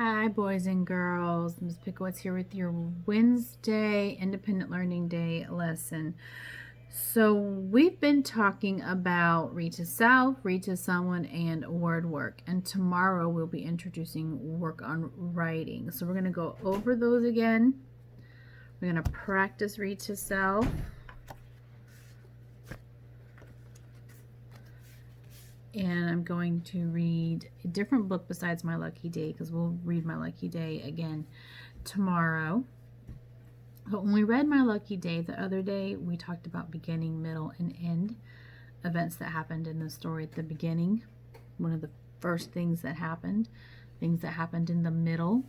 Hi, boys and girls. Ms. Pickowitz here with your Wednesday Independent Learning Day lesson. So we've been talking about read to self, read to someone, and word work. And tomorrow we'll be introducing work on writing. So we're going to go over those again. We're going to practice read to self. And I'm going to read a different book besides My Lucky Day, because we'll read My Lucky Day again tomorrow. But when we read My Lucky Day the other day, we talked about beginning, middle, and end. Events that happened in the story at the beginning, one of the first things that happened in the middle,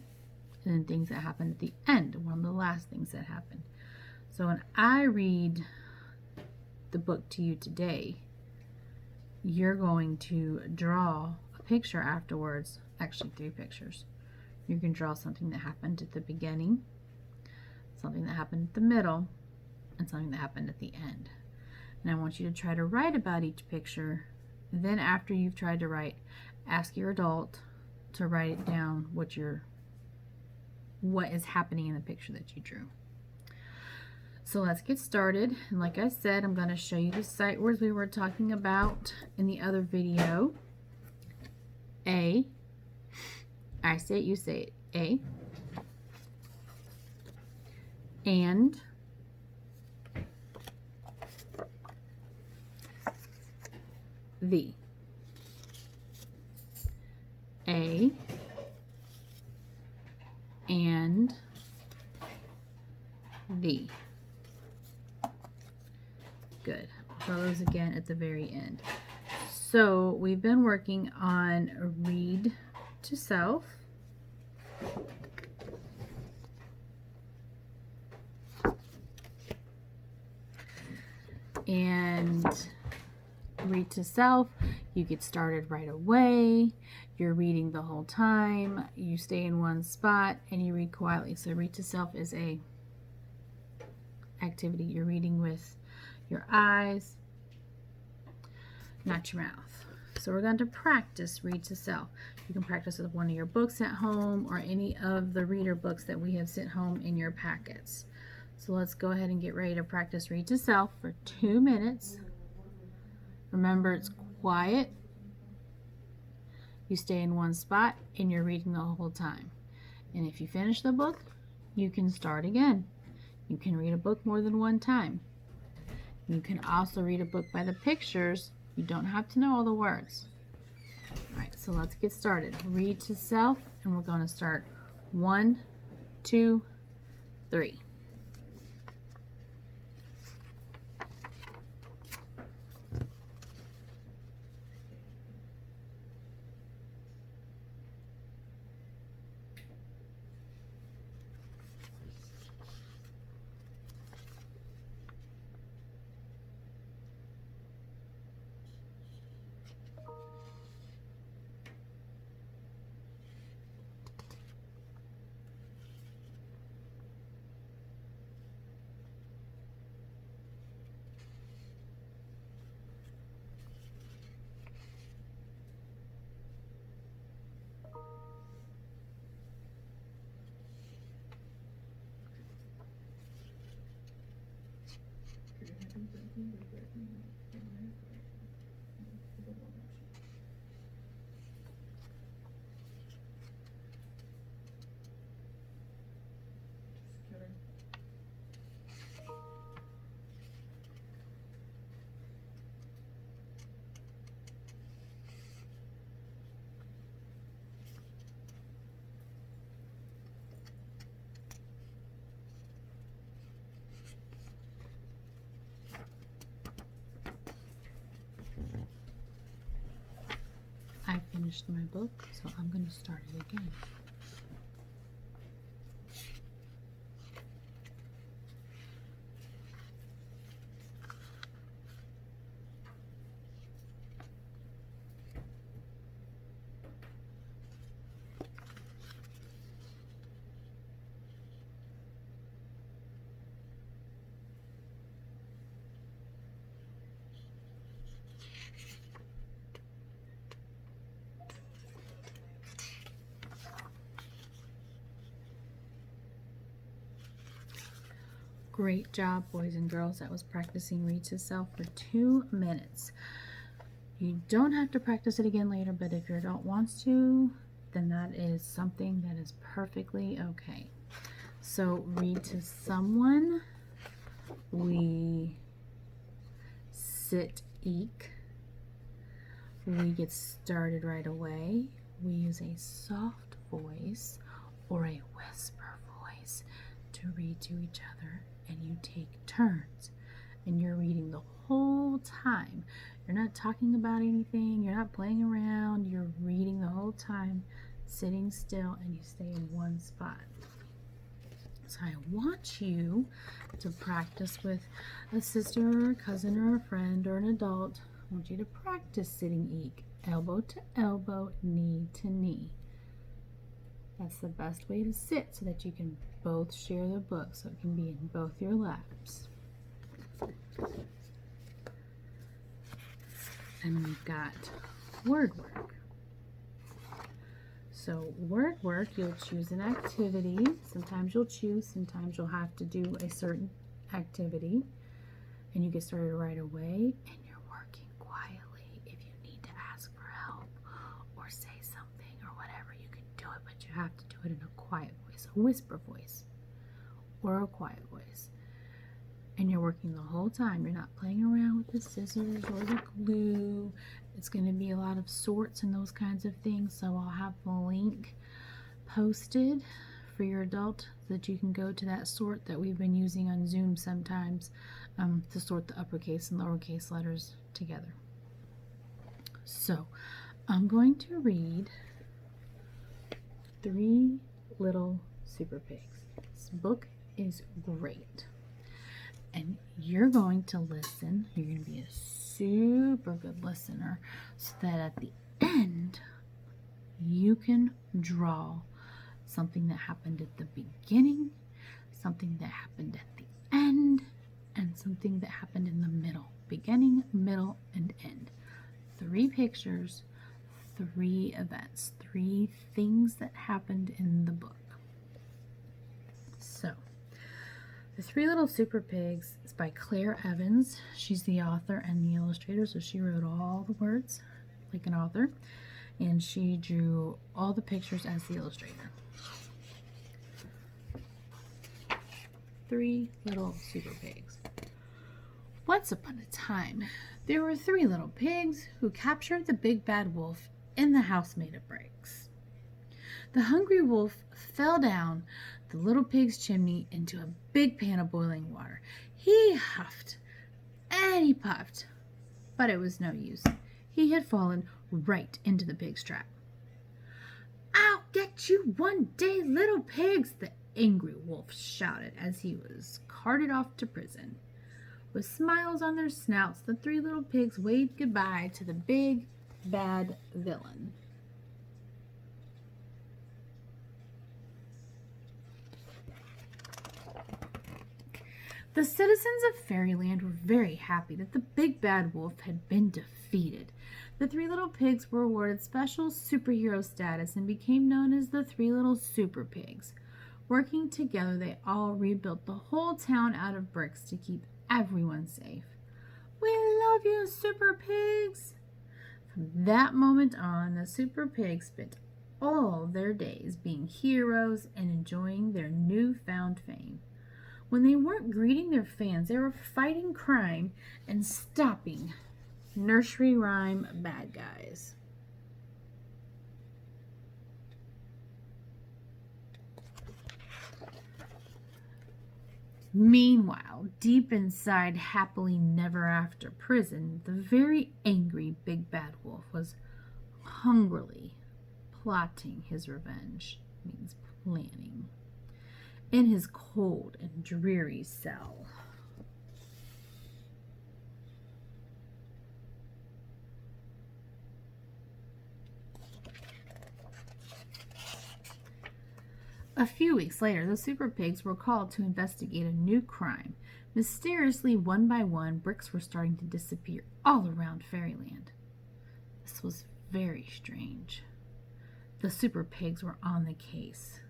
and then things that happened at the end, one of the last things that happened. So when I read the book to you today, you're going to draw a picture afterwards, actually 3 pictures. You can draw something that happened at the beginning, something that happened at the middle, and something that happened at the end. And I want you to try to write about each picture. Then after you've tried to write, ask your adult to write it down what is happening in the picture that you drew. So let's get started. And like I said, I'm going to show you the sight words we were talking about in the other video. A. I say it, you say it. A. And. The. A. And. The. Good. Draw those again at the very end. So we've been working on read to self. And read to self, you get started right away. You're reading the whole time. You stay in one spot and you read quietly. So read to self is a activity. You're reading with your eyes, not your mouth. So we're going to practice read to self. You can practice with one of your books at home or any of the reader books that we have sent home in your packets. So let's go ahead and get ready to practice read to self for 2 minutes. Remember, it's quiet. You stay in one spot and you're reading the whole time. And if you finish the book, you can start again. You can read a book more than one time. You can also read a book by the pictures. You don't have to know all the words. All right, so let's get started. Read to self, and we're going to start 1, 2, 3. I finished my book, so I'm going to start it again. Great job, boys and girls. That was practicing read to self for 2 minutes. You don't have to practice it again later, but if your adult wants to, then that is something that is perfectly okay. So read to someone. We sit, eek. We get started right away. We use a soft voice or a whisper voice to read to each other, and you take turns, and you're reading the whole time. You're not talking about anything, you're not playing around, you're reading the whole time, sitting still, and you stay in one spot. So I want you to practice with a sister or a cousin or a friend or an adult. I want you to practice sitting eek, elbow to elbow, knee to knee. That's the best way to sit so that you can both share the book, so it can be in both your laps. And we've got word work. So word work, you'll choose an activity. Sometimes you'll choose, sometimes you'll have to do a certain activity. And you get started right away, and you're working quietly. If you need to ask for help or say something or whatever, you can do it, but you have to do it in a quiet voice, a whisper voice, or a quiet voice. And you're working the whole time. You're not playing around with the scissors or the glue. It's going to be a lot of sorts and those kinds of things. So I'll have the link posted for your adult so that you can go to that sort that we've been using on Zoom sometimes to sort the uppercase and lowercase letters together. So I'm going to read 3 Little Super Pigs. This book is great. And you're going to listen. You're going to be a super good listener so that at the end you can draw something that happened at the beginning, something that happened at the end, and something that happened in the middle. Beginning, middle, and end. 3 pictures, 3 events, 3 things that happened in the book. So The 3 Little Super Pigs is by Claire Evans. She's the author and the illustrator, so she wrote all the words like an author, and she drew all the pictures as the illustrator. 3 Little Super Pigs. Once upon a time, there were 3 little pigs who captured the big bad wolf in the house made of bricks. The hungry wolf fell down the little pig's chimney into a big pan of boiling water. He huffed and he puffed, but it was no use. He had fallen right into the pig's trap. "I'll get you one day, little pigs," the angry wolf shouted as he was carted off to prison. With smiles on their snouts, the 3 little pigs waved goodbye to the big bad villain. The citizens of Fairyland were very happy that the big bad wolf had been defeated. The 3 little pigs were awarded special superhero status and became known as the 3 Little Super Pigs. Working together, they all rebuilt the whole town out of bricks to keep everyone safe. "We love you, Super Pigs!" From that moment on, the Super Pigs spent all their days being heroes and enjoying their newfound fame. When they weren't greeting their fans, they were fighting crime and stopping nursery rhyme bad guys. Meanwhile, deep inside Happily Never After prison, the very angry big bad wolf was hungrily plotting his revenge, means planning, in his cold and dreary cell. A few weeks later, the Super Pigs were called to investigate a new crime. Mysteriously, one by one, bricks were starting to disappear all around Fairyland. This was very strange. The Super Pigs were on the case.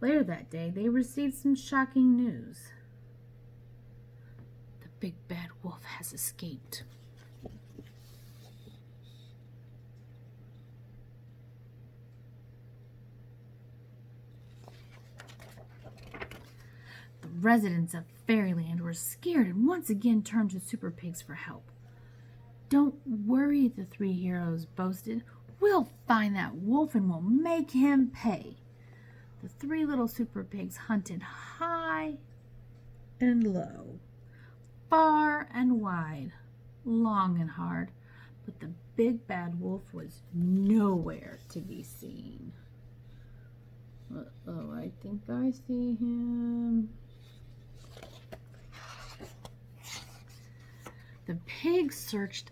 Later that day, they received some shocking news. big bad wolf has escaped. The residents of Fairyland were scared and once again turned to Super Pigs for help. "Don't worry," the three heroes boasted. "We'll find that wolf and we'll make him pay." The three little Super Pigs hunted high and low, far and wide, long and hard, but the big bad wolf was nowhere to be seen. Uh-oh, I think I see him. The pigs searched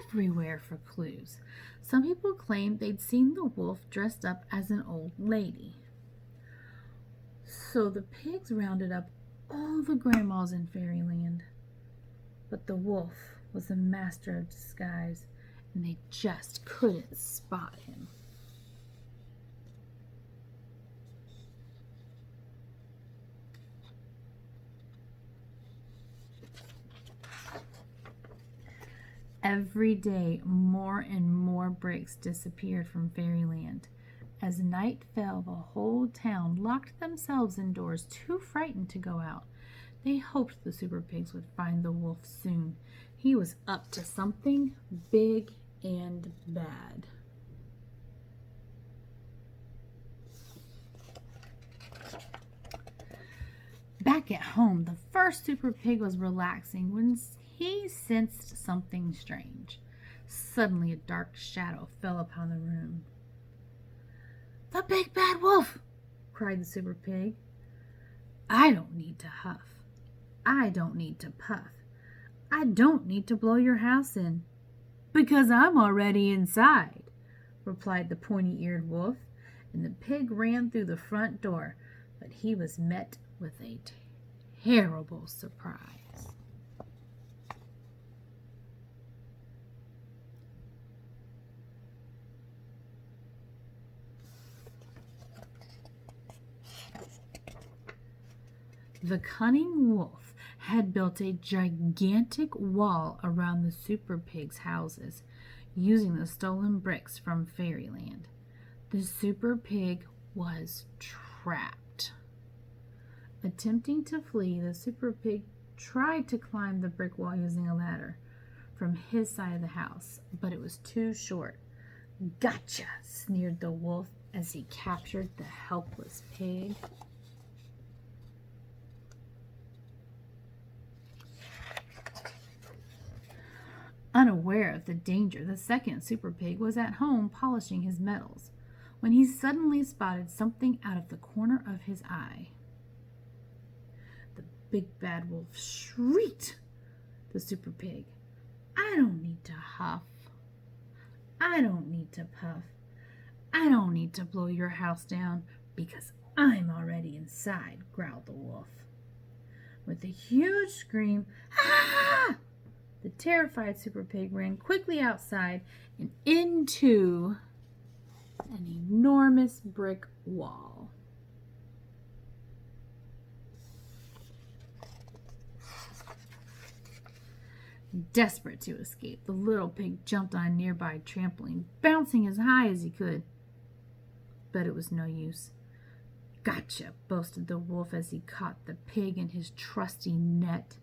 everywhere for clues. Some people claimed they'd seen the wolf dressed up as an old lady. So the pigs rounded up all the grandmas in Fairyland. But the wolf was a master of disguise, and they just couldn't spot him. Every day, more and more bricks disappeared from Fairyland. As night fell, the whole town locked themselves indoors, too frightened to go out. They hoped the Super Pigs would find the wolf soon. He was up to something big and bad. Back at home, the first Super Pig was relaxing when he sensed something strange. Suddenly, a dark shadow fell upon the room. "The big bad wolf!" cried the Super Pig. "I don't need to huff. I don't need to puff. I don't need to blow your house in, because I'm already inside," replied the pointy-eared wolf, and the pig ran through the front door, but he was met with a terrible surprise. The cunning wolf had built a gigantic wall around the Super Pigs' houses, using the stolen bricks from Fairyland. The Super Pig was trapped. Attempting to flee, the Super Pig tried to climb the brick wall using a ladder from his side of the house, but it was too short. "Gotcha!" sneered the wolf as he captured the helpless pig. Unaware of the danger, the second Super Pig was at home polishing his metals when he suddenly spotted something out of the corner of his eye. The big bad wolf shrieked. The Super Pig, "I don't need to huff. I don't need to puff. I don't need to blow your house down, because I'm already inside," growled the wolf. With a huge scream, "Ah!" the terrified Super Pig ran quickly outside and into an enormous brick wall. Desperate to escape, the little pig jumped on a nearby trampoline, bouncing as high as he could. But it was no use. "Gotcha!" boasted the wolf as he caught the pig in his trusty net.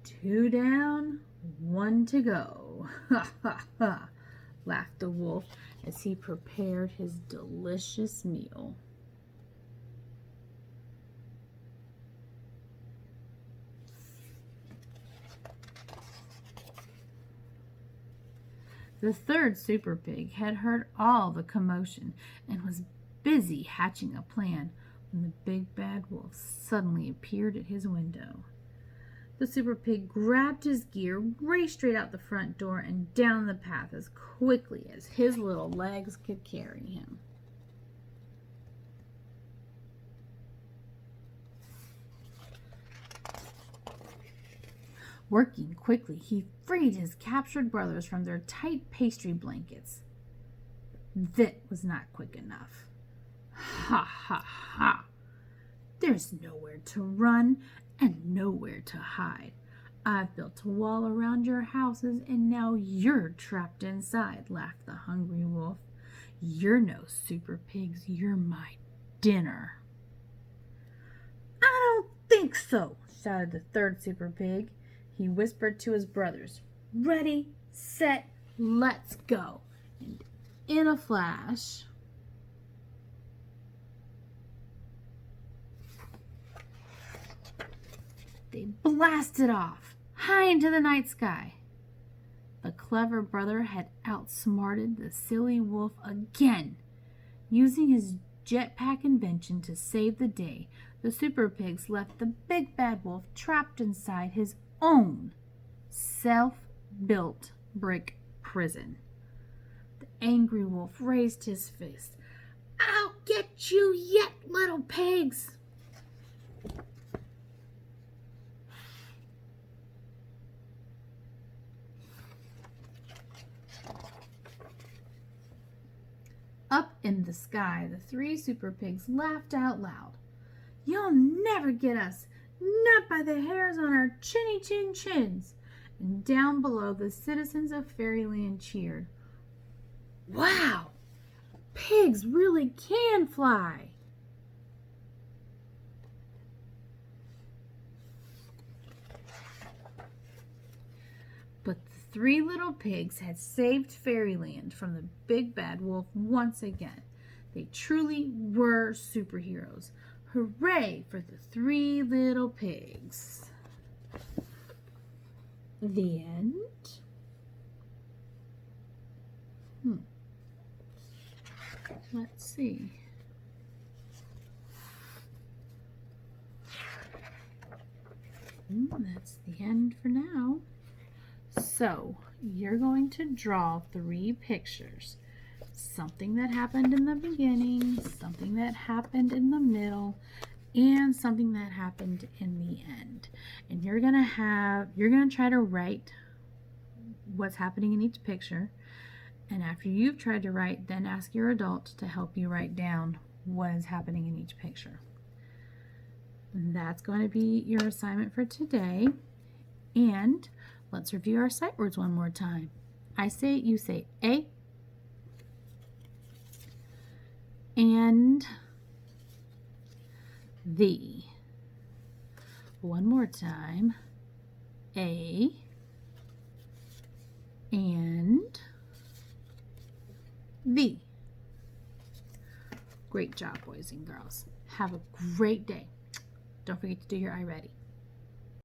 "Two down, one to go." "Ha ha ha," laughed the wolf as he prepared his delicious meal. The third Super Pig had heard all the commotion and was busy hatching a plan when the big bad wolf suddenly appeared at his window. The Super Pig grabbed his gear, raced straight out the front door and down the path as quickly as his little legs could carry him. Working quickly, he freed his captured brothers from their tight pastry blankets. That was not quick enough. "Ha ha ha! There's nowhere to run and nowhere to hide. I've built a wall around your houses, and now you're trapped inside, laughed the hungry wolf. You're no super pigs, you're my dinner. I don't think so, shouted the third super pig. He whispered to his brothers, ready, set, let's go. And in a flash, they blasted off, high into the night sky. The clever brother had outsmarted the silly wolf again. Using his jetpack invention to save the day, the super pigs left the big bad wolf trapped inside his own self-built brick prison. The angry wolf raised his fist. I'll get you yet, little pigs! Up in the sky, the three super pigs laughed out loud. You'll never get us, not by the hairs on our chinny chin chins. And down below, the citizens of Fairyland cheered. Wow! Pigs really can fly! But the three little pigs had saved Fairyland from the big bad wolf once again. They truly were superheroes. Hooray for the three little pigs. The end. Let's see. That's the end for now. So, you're going to draw 3 pictures. Something that happened in the beginning, something that happened in the middle, and something that happened in the end. And you're going to try to write what's happening in each picture. And after you've tried to write, then ask your adult to help you write down what is happening in each picture. And that's going to be your assignment for today. And let's review our sight words one more time. I say it, you say A. And the. One more time. A. And the. Great job, boys and girls. Have a great day. Don't forget to do your I Ready.